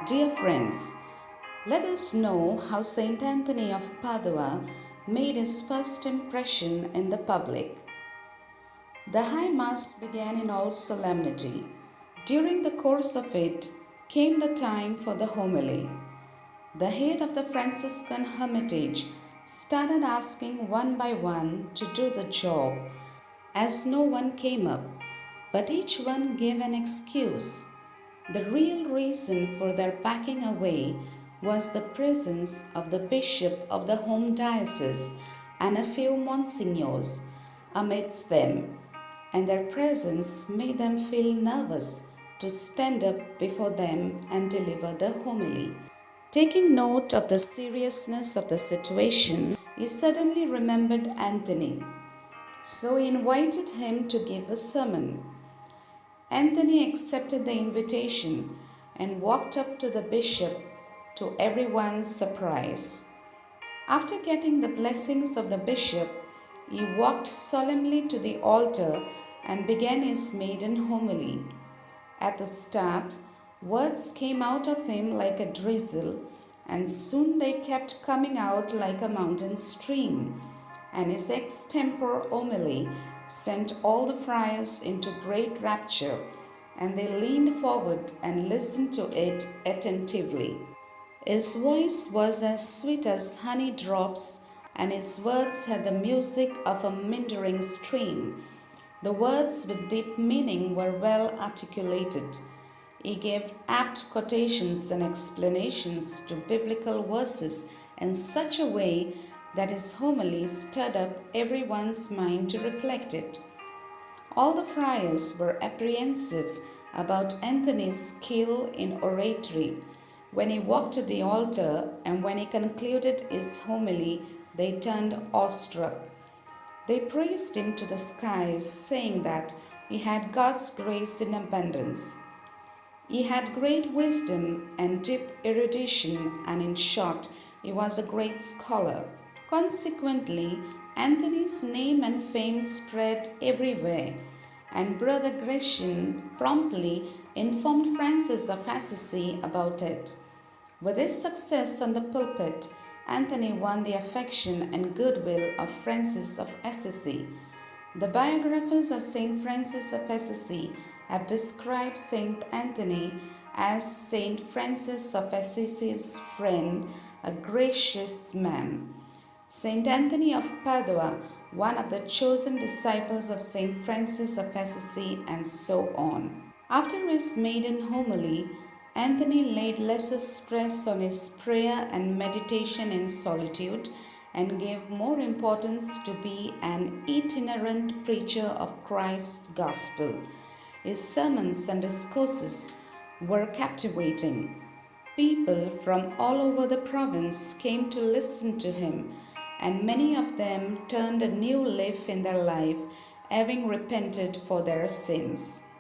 Dear friends, let us know how Saint Anthony of Padua made his first impression in the public. The High Mass began in all solemnity. During the course of it came the time for the homily. The head of the Franciscan hermitage started asking one by one to do the job, as no one came up, but each one gave an excuse. The real reason for their packing away was the presence of the bishop of the home diocese and a few monsignors amidst them, and their presence made them feel nervous to stand up before them and deliver the homily. Taking note of the seriousness of the situation, he suddenly remembered Anthony, so he invited him to give the sermon. Anthony accepted the invitation and walked up to the bishop, to everyone's surprise. After getting the blessings of the bishop, he walked solemnly to the altar and began his maiden homily. At the start, words came out of him like a drizzle, and soon they kept coming out like a mountain stream, and his extempore homily sent all the friars into great rapture, and they leaned forward and listened to it attentively. His voice was as sweet as honey drops, and his words had the music of a meandering stream. The words with deep meaning were well articulated. He gave apt quotations and explanations to biblical verses in such a way that his homily stirred up everyone's mind to reflect it. All the friars were apprehensive about Anthony's skill in oratory. When he walked to the altar and when he concluded his homily, they turned awestruck. They praised him to the skies, saying that he had God's grace in abundance. He had great wisdom and deep erudition, and in short, he was a great scholar. Consequently, Anthony's name and fame spread everywhere, and Brother Gratian promptly informed Francis of Assisi about it. With his success on the pulpit, Anthony won the affection and goodwill of Francis of Assisi. The biographers of Saint Francis of Assisi have described Saint Anthony as Saint Francis of Assisi's friend, a gracious man. Saint Anthony of Padua, one of the chosen disciples of Saint Francis of Assisi, and so on. After his maiden homily, Anthony laid lesser stress on his prayer and meditation in solitude and gave more importance to be an itinerant preacher of Christ's gospel. His sermons and discourses were captivating. People from all over the province came to listen to him, and many of them turned a new leaf in their life, having repented for their sins.